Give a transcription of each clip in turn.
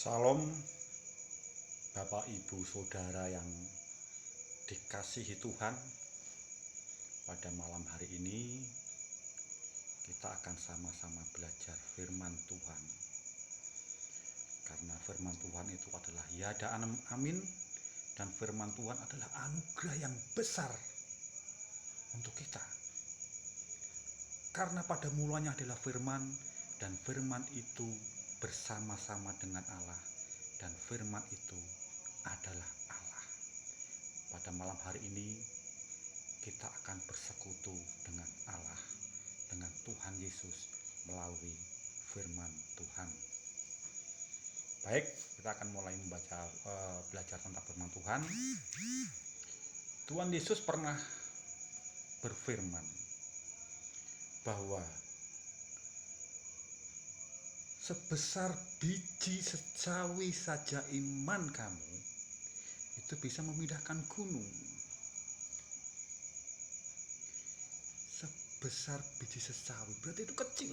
Salam Bapak Ibu Saudara yang dikasihi Tuhan. Pada malam hari ini kita akan sama-sama belajar firman Tuhan. Karena firman Tuhan itu adalah ya dan amin, dan firman Tuhan adalah anugerah yang besar untuk kita. Karena pada mulanya adalah firman, dan firman itu bersama-sama dengan Allah, dan firman itu adalah Allah. Pada malam hari ini kita akan bersekutu dengan Allah, dengan Tuhan Yesus melalui firman Tuhan. Baik, kita akan mulai belajar tentang firman Tuhan. Tuhan Yesus pernah berfirman bahwa sebesar biji sawi saja iman kamu itu bisa memindahkan gunung. Sebesar biji sawi berarti itu kecil.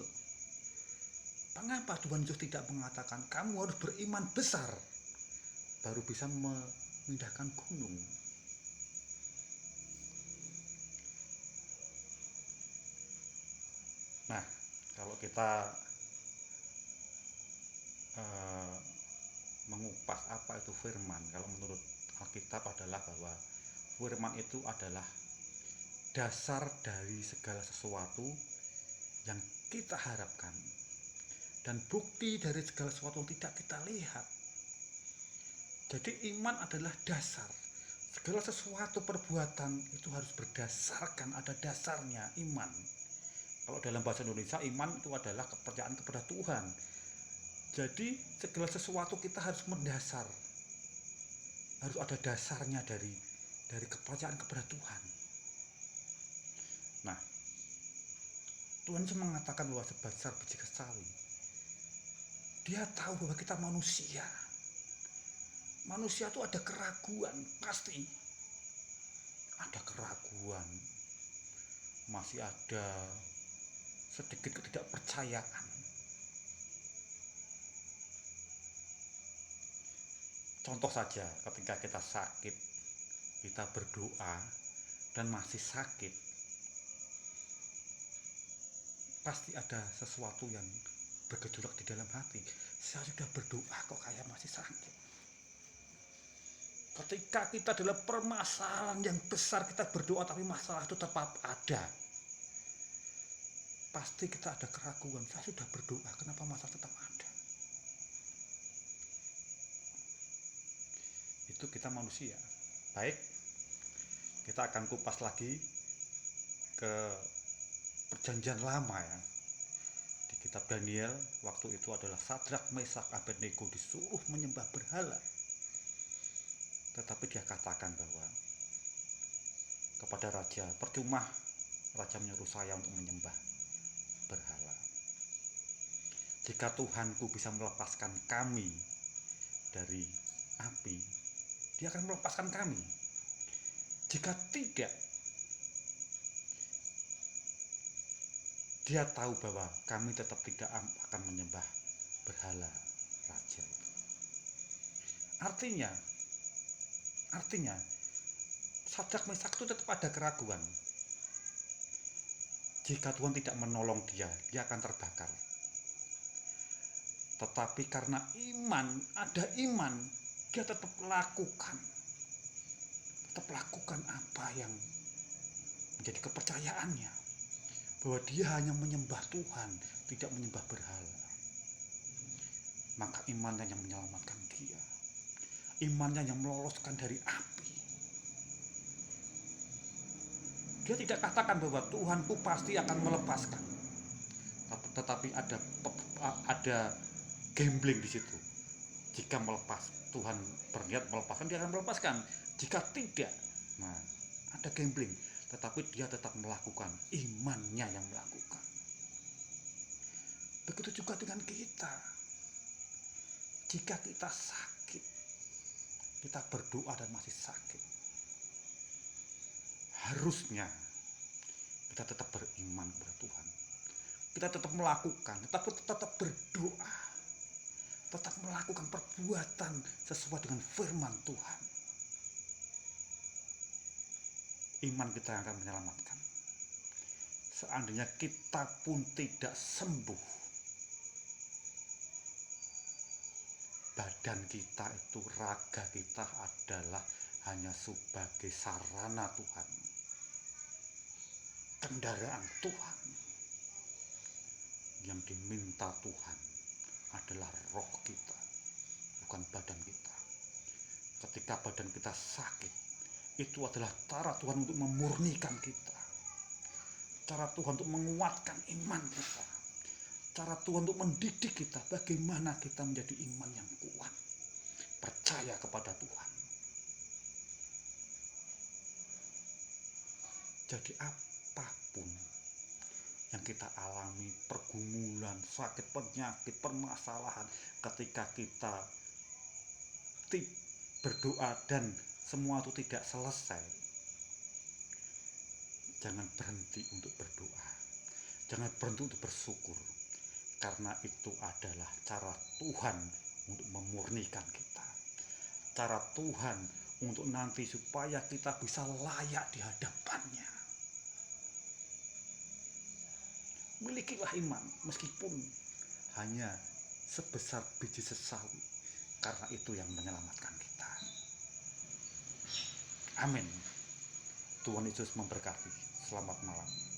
Mengapa Tuhan Yesus tidak mengatakan kamu harus beriman besar baru bisa memindahkan gunung? Nah, kalau kita mengupas apa itu firman, kalau menurut Alkitab adalah bahwa firman itu adalah dasar dari segala sesuatu yang kita harapkan dan bukti dari segala sesuatu yang tidak kita lihat. Jadi iman adalah dasar. Segala sesuatu perbuatan itu harus berdasarkan, ada dasarnya iman. Kalau dalam bahasa Indonesia, iman itu adalah kepercayaan kepada Tuhan. Jadi segala sesuatu kita harus mendasar, harus ada dasarnya dari kepercayaan kepada Tuhan. Nah, Tuhan Yesus mengatakan bahwa sebesar biji sawi. Dia tahu bahwa kita manusia. Manusia itu ada keraguan, pasti ada keraguan, masih ada sedikit ketidakpercayaan. Contoh saja, ketika kita sakit, kita berdoa dan masih sakit, pasti ada sesuatu yang bergejolak di dalam hati. Saya sudah berdoa kok kayak masih sakit. Ketika kita dalam permasalahan yang besar, kita berdoa tapi masalah itu tetap ada, pasti kita ada keraguan. Saya sudah berdoa, kenapa masalah tetap ada? Itu kita manusia. Baik, kita akan kupas lagi ke perjanjian lama ya. Di kitab Daniel, waktu itu adalah Sadrak, Mesak, Abednego disuruh menyembah berhala. Tetapi dia katakan bahwa kepada raja, percuma raja menyuruh saya untuk menyembah berhala. Jika Tuhanku bisa melepaskan kami dari api, dia akan melepaskan kami. Jika tidak, dia tahu bahwa kami tetap tidak akan menyembah berhala raja itu. Artinya Sadrak, Mesak itu tetap ada keraguan. Jika Tuhan tidak menolong dia akan terbakar. Tetapi karena ada iman, dia tetap lakukan apa yang menjadi kepercayaannya, bahwa dia hanya menyembah Tuhan, tidak menyembah berhala. Maka imannya yang menyelamatkan dia, imannya yang meloloskan dari api. Dia tidak katakan bahwa Tuhanku pasti akan melepaskan, tetapi ada gambling di situ. Jika Tuhan berniat melepaskan, dia akan melepaskan. Jika tidak, nah ada gambling. Tetapi dia tetap melakukan, imannya yang melakukan. Begitu juga dengan kita. Jika kita sakit, kita berdoa dan masih sakit, harusnya kita tetap beriman kepada Tuhan. Kita tetap melakukan, tetapi tetap berdoa. tetap melakukan perbuatan sesuai dengan firman Tuhan. Iman kita yang akan menyelamatkan. Seandainya kita pun tidak sembuh, badan kita itu, raga kita adalah hanya sebagai sarana Tuhan, kendaraan Tuhan. Yang diminta Tuhan adalah roh kita, bukan badan kita. Ketika badan kita sakit, itu adalah cara Tuhan untuk memurnikan kita, cara Tuhan untuk menguatkan iman kita, cara Tuhan untuk mendidik kita bagaimana kita menjadi iman yang kuat, percaya kepada Tuhan. Jadi apapun yang kita alami, pergumulan, sakit, penyakit, permasalahan, ketika kita berdoa dan semua itu tidak selesai, jangan berhenti untuk berdoa, jangan berhenti untuk bersyukur, karena itu adalah cara Tuhan untuk memurnikan kita, cara Tuhan untuk nanti supaya kita bisa layak di hadapannya. Milikilah iman meskipun hanya sebesar biji sesawi, karena itu yang menyelamatkan kita. Amin. Tuhan Yesus memberkati. Selamat malam.